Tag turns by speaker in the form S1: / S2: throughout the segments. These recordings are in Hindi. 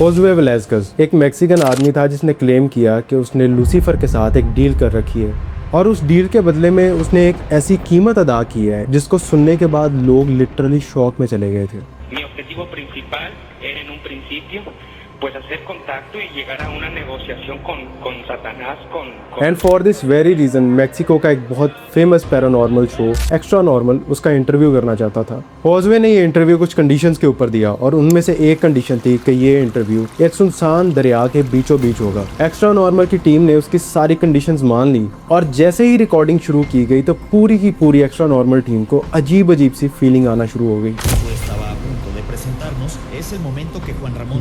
S1: होज़ुए वेलास्केज़ एक मैक्सिकन आदमी था जिसने क्लेम किया कि उसने लूसीफर के साथ एक डील कर रखी है और उस डील के बदले में उसने एक ऐसी कीमत अदा की है जिसको सुनने के बाद लोग लिटरली शॉक में चले गए थे।
S2: Mi objetivo principal era en un principio pues hacer contacto y llegar a una negociación con Satanás, con
S1: and for this very reason Mexico का एक बहुत famous paranormal show extra normal उसका इंटरव्यू करना चाहता था। होज़ुए ने ये इंटरव्यू कुछ कंडीशंस के ऊपर दिया और उनमें से एक कंडीशन थी कि ये इंटरव्यू एक सुनसान दरिया के बीचों बीच होगा। एक्स्ट्रा नॉर्मल की टीम ने उसकी सारी कंडीशंस मान ली और जैसे ही रिकॉर्डिंग शुरू की गई तो पूरी की पूरी एक्स्ट्रा नॉर्मल टीम को अजीब अजीब सी फीलिंग आना शुरू हो गई।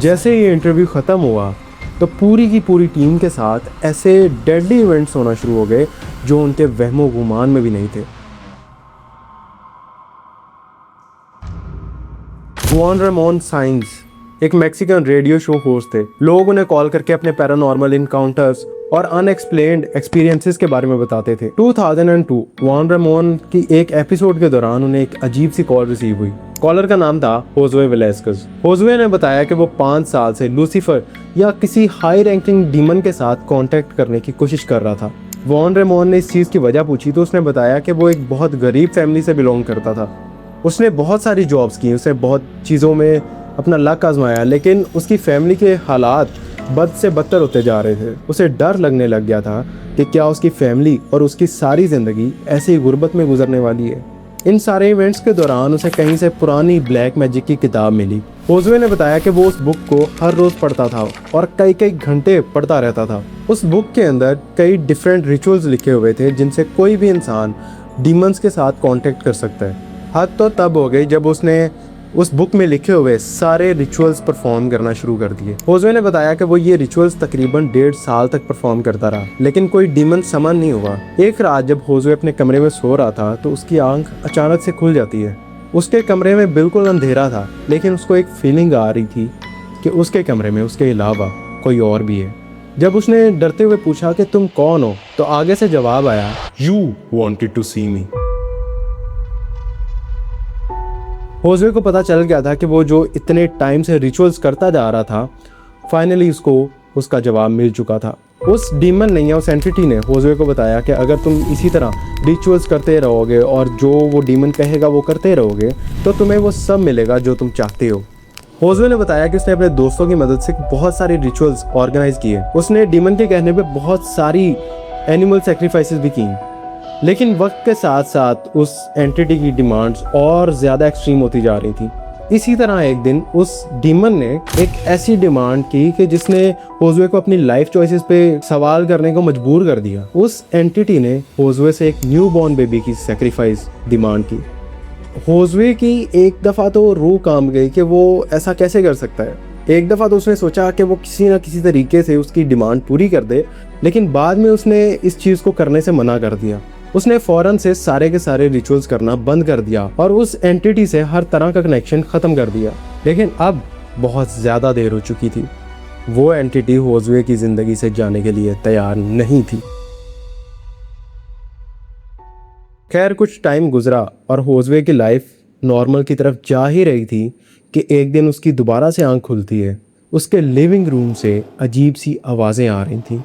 S1: जैसे ये इंटरव्यू ख़त्म हुआ तो पूरी की पूरी टीम के साथ ऐसे डेडली इवेंट्स होना शुरू हो गए जो उनके वहमो गुमान में भी नहीं थे। जुआन रामोन साइंस एक मैक्सिकन रेडियो शो होस्ट थे। लोग उन्हें कॉल करके अपने पैरानॉर्मल इनकाउंटर्स और अनएक्सप्लेन्ड एक्सपीरियंसेस के बारे में बताते थे। 2002 जुआन रामोन की एक एपिसोड के दौरान उन्हें एक अजीब सी कॉल रिसीव हुई। कॉलर का नाम था होज़ुए वेलास्केज़। होज़ुए ने बताया कि वो 5 साल से लूसीफर या किसी हाई रैंकिंग डीमन के साथ कांटेक्ट करने की कोशिश कर रहा था। जुआन रामोन ने इस चीज़ की वजह पूछी तो उसने बताया कि वो एक बहुत गरीब फैमिली से बिलोंग करता था। उसने बहुत सारी जॉब्स की, उसने बहुत चीज़ों में अपना लक आजमाया, लेकिन उसकी फैमिली के हालात बद से बदतर होते जा रहे थे। उसे डर लगने लग गया था कि क्या उसकी फैमिली और उसकी सारी ज़िंदगी ऐसी गुर्बत में गुजरने वाली है। इन सारे इवेंट्स के दौरान उसे कहीं से पुरानी ब्लैक मैजिक की किताब मिली। होज़ुए ने बताया कि वो उस बुक को हर रोज़ पढ़ता था और कई कई घंटे पढ़ता रहता था। उस बुक के अंदर कई डिफरेंट रिचुअल्स लिखे हुए थे जिनसे कोई भी इंसान डीमंस के साथ कांटेक्ट कर सकता है। हद तो तब हो गई जब उसने उस बुक में लिखे हुए सारे रिचुअल्स परफॉर्म करना शुरू कर दिए। होज़ुए ने बताया कि वो ये रिचुअल्स तकरीबन 1.5 साल तक परफॉर्म करता रहा, लेकिन कोई डीमन समन नहीं हुआ। एक रात जब होज़ुए अपने कमरे में सो रहा था तो उसकी आंख अचानक से खुल जाती है। उसके कमरे में बिल्कुल अंधेरा था, लेकिन उसको एक फीलिंग आ रही थी कि उसके कमरे में उसके अलावा कोई और भी है। जब उसने डरते हुए पूछा कि तुम कौन हो, तो आगे से जवाब आया, यू वॉन्टेड टू सी मी। होज़ुए को पता चल गया था कि वो जो इतने टाइम से रिचुअल्स करता जा रहा था, फाइनली उसको उसका जवाब मिल चुका था। उस डीमन ने या उस एंटिटी ने होज़ुए को बताया कि अगर तुम इसी तरह रिचुअल्स करते रहोगे और जो वो डीमन कहेगा वो करते रहोगे तो तुम्हें वो सब मिलेगा जो तुम चाहते हो। होज़ुए ने बताया कि उसने अपने दोस्तों की मदद से बहुत सारे रिचुअल्स ऑर्गेनाइज किए। उसने डीमन के कहने पे बहुत सारी एनिमल सेक्रीफाइसेस भी की, लेकिन वक्त के साथ साथ उस एंटिटी की डिमांड्स और ज़्यादा एक्सट्रीम होती जा रही थी। इसी तरह एक दिन उस डीमन ने एक ऐसी डिमांड की कि जिसने होज़ुए को अपनी लाइफ चॉइसेस पे सवाल करने को मजबूर कर दिया। उस एंटिटी ने होज़ुए से एक न्यू बॉर्न बेबी की सेक्रीफाइस डिमांड की। होज़ुए की एक दफ़ा तो रूह कांप गई कि वो ऐसा कैसे कर सकता है। एक दफ़ा तो उसने सोचा कि वो किसी न किसी तरीके से उसकी डिमांड पूरी कर दे, लेकिन बाद में उसने इस चीज़ को करने से मना कर दिया। उसने फ़ौरन से सारे के सारे रिचुअल्स करना बंद कर दिया और उस एंटिटी से हर तरह का कनेक्शन ख़त्म कर दिया। लेकिन अब बहुत ज़्यादा देर हो चुकी थी। वो एंटिटी होज़ुए की ज़िंदगी से जाने के लिए तैयार नहीं थी। खैर कुछ टाइम गुजरा और होज़ुए की लाइफ नॉर्मल की तरफ जा ही रही थी कि एक दिन उसकी दोबारा से आंख खुलती है। उसके लिविंग रूम से अजीब सी आवाज़ें आ रही थीं।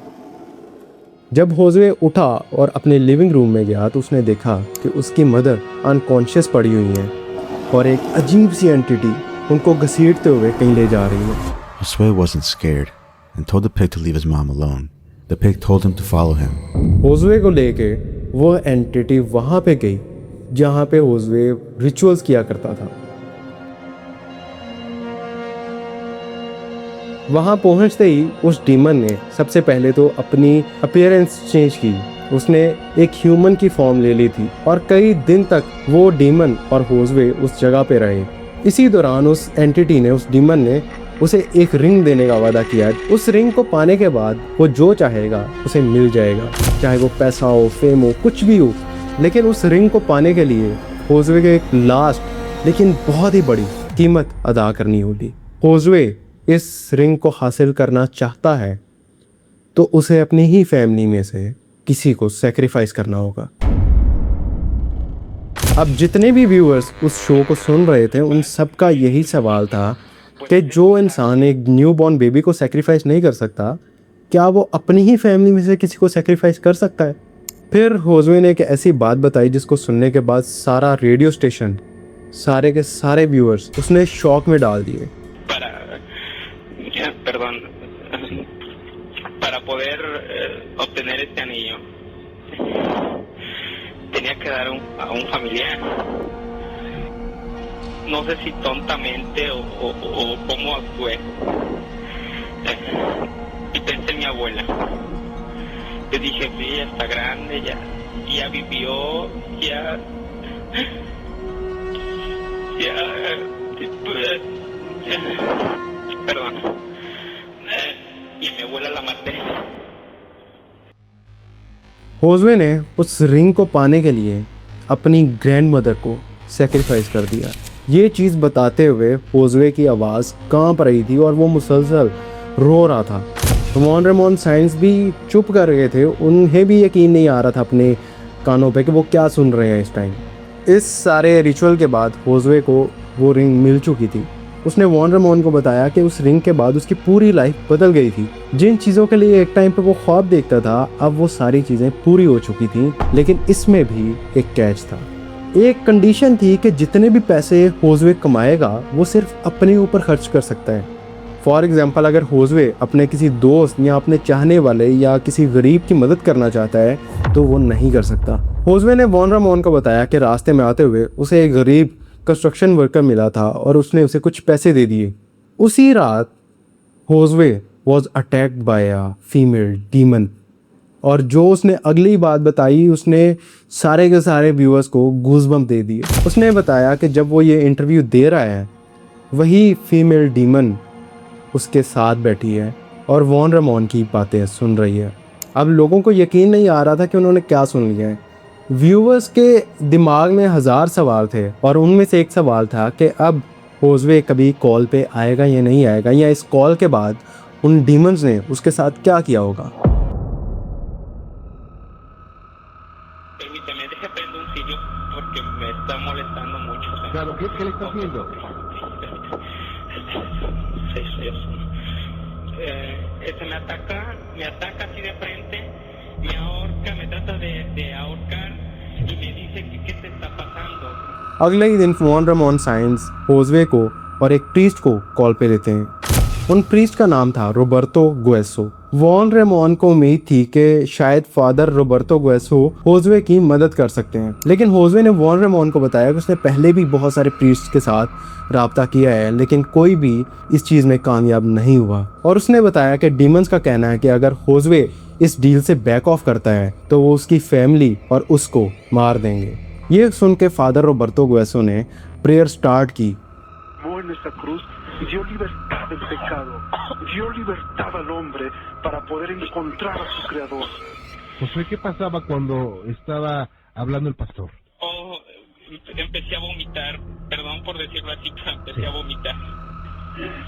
S1: जब होज़ुए उठा और अपने लिविंग रूम में गया तो उसने देखा कि उसकी मदर अनकॉन्शियस पड़ी हुई हैं और एक अजीब सी एंटिटी उनको घसीटते हुए कहीं ले जा रही है।
S3: Josué wasn't scared and told the pig to leave his mom alone. The pig told him to follow him.
S1: होज़ुए को लेके वो एंटिटी वहाँ पे गई जहाँ पे होज़ुए रिचुअल्स किया करता था। वहाँ पहुँचते ही उस डीमन ने सबसे पहले तो अपनी अपीयरेंस चेंज की। उसने एक ह्यूमन की फॉर्म ले ली थी और कई दिन तक वो डीमन और होज़ुए उस जगह पे रहे। इसी दौरान उस एंटिटी ने, उस डीमन ने उसे एक रिंग देने का वादा किया। उस रिंग को पाने के बाद वो जो चाहेगा उसे मिल जाएगा, चाहे वो पैसा हो, फेम हो, कुछ भी हो। लेकिन उस रिंग को पाने के लिए होज़ुए के एक लास्ट लेकिन बहुत ही बड़ी कीमत अदा करनी होगी। होज़ुए इस रिंग को हासिल करना चाहता है तो उसे अपनी ही फैमिली में से किसी को सैक्रिफाइस करना होगा। अब जितने भी व्यूअर्स उस शो को सुन रहे थे उन सब का यही सवाल था कि जो इंसान एक न्यू बॉर्न बेबी को सेक्रीफाइस नहीं कर सकता, क्या वो अपनी ही फैमिली में से किसी को सेक्रीफाइस कर सकता है? फिर होजवे ने एक ऐसी बात बताई जिसको सुनने के बाद सारा रेडियो स्टेशन, सारे के सारे व्यूअर्स उसने शॉक में डाल दिए।
S2: Para poder obtener este anillo tenía que dar a un familiar. No sé si tontamente o cómo actué. Y pensé en mi abuela. Yo dije, sí, ya está grande, ya vivió, perdón. Y mi abuela la maté.
S1: होजवे ने उस रिंग को पाने के लिए अपनी ग्रैंडमदर को सेक्रीफाइस कर दिया। ये चीज़ बताते हुए होजवे की आवाज़ कांप रही थी और वो मुसलसल रो रहा था। वॉन रेमॉन साइंस भी चुप कर रहे थे, उन्हें भी यकीन नहीं आ रहा था अपने कानों पे कि वो क्या सुन रहे हैं इस टाइम। इस सारे रिचुअल के बाद होजवे को वो रिंग मिल चुकी थी। उसने वॉन रेमॉन को बताया कि उस रिंग के बाद उसकी पूरी लाइफ बदल गई थी। जिन चीज़ों के लिए एक टाइम पे वो ख्वाब देखता था, अब वो सारी चीज़ें पूरी हो चुकी थी। लेकिन इसमें भी एक कैच था, एक कंडीशन थी कि जितने भी पैसे होजवे कमाएगा वो सिर्फ अपने ऊपर खर्च कर सकता है। फॉर एग्जाम्पल, अगर होजवे अपने किसी दोस्त या अपने चाहने वाले या किसी गरीब की मदद करना चाहता है तो वो नहीं कर सकता। होजवे ने वॉन रेमॉन को बताया कि रास्ते में आते हुए उसे एक गरीब कंस्ट्रक्शन वर्कर मिला था और उसने उसे कुछ पैसे दे दिए। उसी रात होजवे was attacked by a female demon, और जो उसने अगली बात बताई उसने सारे के सारे व्यूअर्स को गूज़बम्प दे दिए। उसने बताया कि जब वो ये इंटरव्यू दे रहा है वही फीमेल डीमन उसके साथ बैठी है और वॉन रेमॉन की बातें सुन रही है। अब लोगों को यकीन नहीं आ रहा था कि उन्होंने क्या सुन लिया है। व्यूअर्स के दिमाग में 1000 सवाल थे और उनमें से एक सवाल था कि अब होजवे कभी कॉल पे आएगा या नहीं आएगा, या इस कॉल के बाद उन डीमंस ने उसके साथ क्या किया होगा।
S2: Permíteme, deje prendo un cirio porque me está molestando mucho.
S4: Claro, ¿qué le está haciendo?
S2: Me ataca así de frente, me ahorca, me trata de ahorcar y me dice que qué te está pasando.
S1: अगले ही दिन वॉन रेमॉन साइंस होजवे को और एक प्रीस्ट को कॉल पे लेते हैं। उन प्रीस्ट का नाम था रोबर्तो गुएसो। वॉन रेमॉन को उम्मीद थी कि शायद फादर रोबर्तो गुएसो होजवे की मदद कर सकते हैं, लेकिन होजवे ने वॉन रेमॉन को बताया कि उसने पहले भी बहुत सारे प्रीस्ट के साथ राब्ता किया है लेकिन कोई भी इस चीज़ में कामयाब नहीं हुआ। और उसने बताया कि डीमंस का कहना है कि अगर होजवे इस डील से बैक ऑफ करता है तो वो उसकी फैमिली और उसको मार देंगे। ये सुन के फादर रोबर्तो गुएसो ने प्रेयर स्टार्ट की।
S5: dio libertad del pecado, dio libertad al hombre para poder encontrar a su creador.
S4: José, ¿qué pasaba cuando estaba hablando el pastor?
S2: Oh, empecé a vomitar, perdón por decirlo así, pero empecé a vomitar.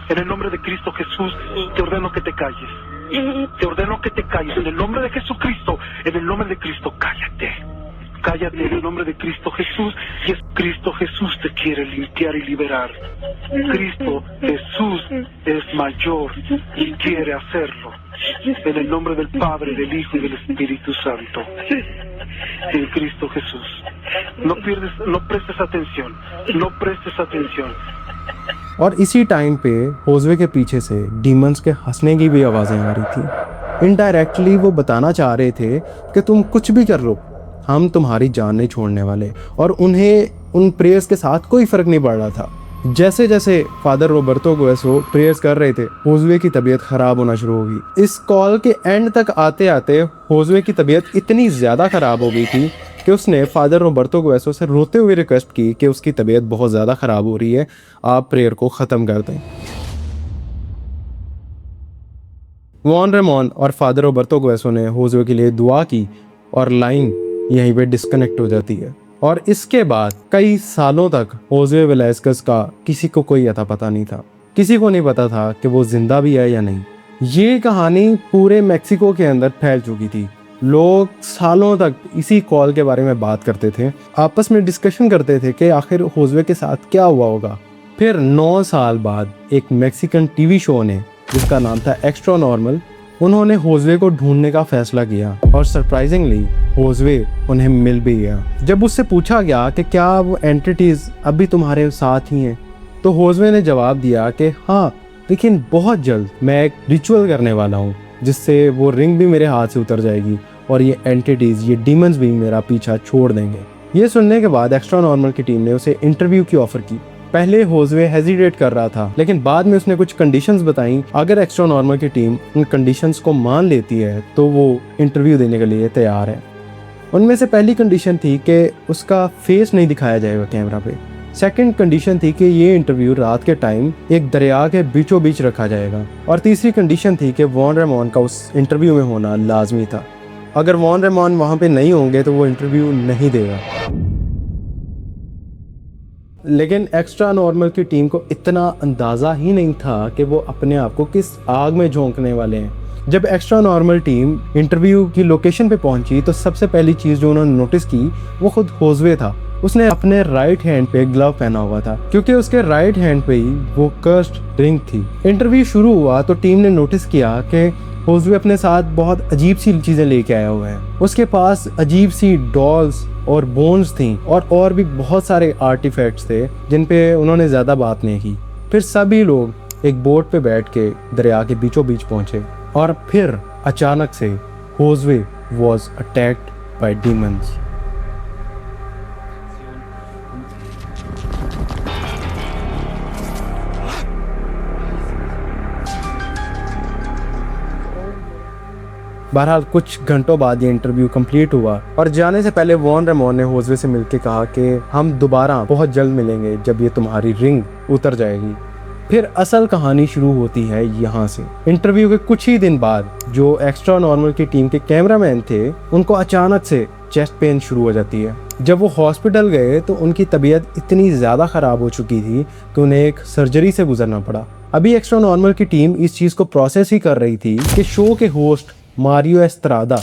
S5: En el nombre de Cristo Jesús, te ordeno que te calles. Te ordeno que te calles. En el nombre de Jesucristo, en el nombre de Cristo, cállate. Cállate en el nombre de Cristo Jesús, y es Cristo Jesús te quiere limpiar y liberar. Cristo Jesús es mayor y quiere hacerlo. En el nombre del Padre, del Hijo y del Espíritu Santo. En Cristo Jesús. No prestes atención. No prestes atención.
S1: और इसी टाइम पे होजवे के पीछे से डीमंस के हंसने की भी आवाज़ें आ रही थी। इनडायरेक्टली वो बताना चाह रहे थे कि तुम कुछ भी कर लो, हम तुम्हारी जान नहीं छोड़ने वाले। और उन्हें उन प्रेयर्स के साथ कोई फ़र्क नहीं पड़ रहा था। जैसे जैसे फादर रोबर्तो गुएसो प्रेयर्स कर रहे थे, होजवे की तबीयत ख़राब होना शुरू हो गई। इस कॉल के एंड तक आते आते होजवे की तबीयत इतनी ज़्यादा ख़राब हो गई थी कि उसने फादर रोबर्तो गुएसो से रोते हुए रिक्वेस्ट की कि उसकी तबीयत बहुत ज़्यादा ख़राब हो रही है, आप प्रेयर को ख़त्म कर दें। वॉन रेमॉन और फादर रोबर्तो गुएसो ने होजवे के लिए दुआ की और लाइन यहीं पे डिस्कनेक्ट हो जाती है। और इसके बाद कई सालों तक होजे वेलास्केज का किसी को कोई अता पता नहीं था। किसी को नहीं पता था कि वो जिंदा भी है या नहीं। ये कहानी पूरे मेक्सिको के अंदर फैल चुकी थी। लोग सालों तक इसी कॉल के बारे में बात करते थे, आपस में डिस्कशन करते थे कि आखिर होजवे के साथ क्या हुआ होगा। फिर 9 साल बाद एक मैक्सिकन टीवी शो ने, जिसका नाम था एक्स्ट्रा नॉर्मल, उन्होंने होजवे को ढूंढने का फैसला किया और सरप्राइजिंगली होजवे उन्हें मिल भी गया। जब उससे पूछा गया कि क्या वो एंटिटीज अभी तुम्हारे साथ ही हैं, तो होजवे ने जवाब दिया कि हाँ, लेकिन बहुत जल्द मैं एक रिचुअल करने वाला हूँ जिससे वो रिंग भी मेरे हाथ से उतर जाएगी और ये एंटिटीज, ये डीमंस भी मेरा पीछा छोड़ देंगे। ये सुनने के बाद एक्स्ट्रा नॉर्मल की टीम ने उसे इंटरव्यू की ऑफर की। पहले होजवे हेजिटेट कर रहा था, लेकिन बाद में उसने कुछ कंडीशंस बताई। अगर एक्स्ट्रा नॉर्मल की टीम उन कंडीशंस को मान लेती है तो वो इंटरव्यू देने के लिए तैयार है। उनमें से पहली कंडीशन थी कि उसका फेस नहीं दिखाया जाएगा कैमरा पे। सेकंड कंडीशन थी कि ये इंटरव्यू रात के टाइम एक दरिया के बीचों बीच रखा जाएगा। और तीसरी कंडीशन थी कि वॉन रेमॉन का उस इंटरव्यू में होना लाजमी था। अगर वॉन रेमॉन वहाँ पे नहीं होंगे तो वो इंटरव्यू नहीं देगा। लेकिन एक्स्ट्रा नॉर्मल की टीम को इतना अंदाज़ा ही नहीं था कि वो अपने आप को किस आग में झोंकने वाले हैं। जब एक्स्ट्रा नॉर्मल टीम इंटरव्यू की लोकेशन पे पहुंची तो सबसे पहली चीज़ जो उन्होंने नोटिस की वो खुद होजवे था। उसने अपने राइट हैंड पे ग्लव पहना हुआ था क्योंकि उसके राइट हैंड पे ही वो कर्स्ड रिंग थी। इंटरव्यू शुरू हुआ तो टीम ने नोटिस किया कि होजवे अपने साथ बहुत अजीब सी चीज़ें लेके आया हुआ है। उसके पास अजीब सी डॉल्स और बोन्स थी और भी बहुत सारे आर्टिफैक्ट्स थे जिन पे उन्होंने ज़्यादा बात नहीं की। फिर सभी लोग एक बोट पे बैठ के दरिया के बीचों बीच पहुंचे और फिर अचानक से होजवे वॉज अटैक्ड बाय डीमंस। बहरहाल कुछ घंटों बाद ये इंटरव्यू कंप्लीट हुआ और जाने से पहले वॉन रेमॉन ने होजवे से मिलकर कहा कि हम दोबारा बहुत जल्द मिलेंगे जब ये तुम्हारी रिंग उतर जाएगी। फिर असल कहानी शुरू होती है यहाँ से। इंटरव्यू के कुछ ही दिन बाद जो एक्स्ट्रा नॉर्मल की टीम के कैमरामैन थे उनको अचानक से चेस्ट पेन शुरू हो जाती है। जब वो हॉस्पिटल गए तो उनकी तबीयत इतनी ज़्यादा ख़राब हो चुकी थी कि उन्हें एक सर्जरी से गुजरना पड़ा। अभी एक्स्ट्रा नॉर्मल की टीम इस चीज़ को प्रोसेस ही कर रही थी कि शो के होस्ट मारियो एस्त्रादा,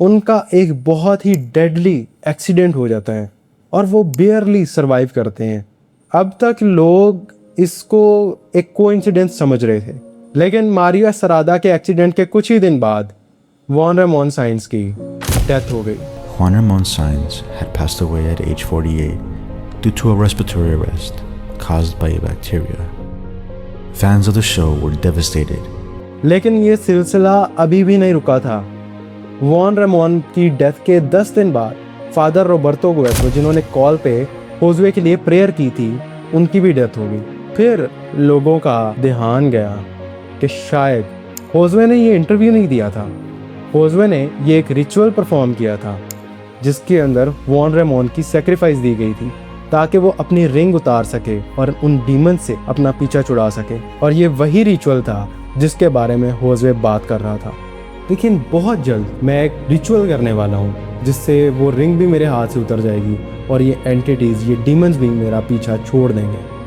S1: उनका एक बहुत ही डेडली एक्सीडेंट हो जाता है और वो बेयरली सरवाइव करते हैं। अब तक लोग इसको एक कोइंसिडेंस समझ रहे थे, लेकिन मारियो एस्त्रादा के एक्सीडेंट के कुछ ही दिन बाद वॉन रेमॉन साइंस की डेथ हो गई।
S3: Juan Ramon Saenz had passed away at age 48 due to a respiratory arrest caused by a bacteria. Fans of the show were devastated.
S1: लेकिन ये सिलसिला अभी भी नहीं रुका था। वॉन रेमॉन की डेथ के 10 दिन बाद फादर रॉबर्टो गुएटो, जिन्होंने कॉल पे होजवे के लिए प्रेयर की थी, उनकी भी डेथ हो गई। फिर लोगों का ध्यान गया कि शायद होजवे ने ये इंटरव्यू नहीं दिया था। होजवे ने ये एक रिचुअल परफॉर्म किया था जिसके अंदर वॉन रेमॉन की सेक्रीफाइस दी गई थी ताकि वो अपनी रिंग उतार सके और उन डीमंस से अपना पीछा छुड़ा सके। और ये वही रिचुअल था जिसके बारे में होजवे बात कर रहा था। लेकिन बहुत जल्द मैं एक रिचुअल करने वाला हूँ जिससे वो रिंग भी मेरे हाथ से उतर जाएगी और ये एंटिटीज, ये डीमंस भी मेरा पीछा छोड़ देंगे।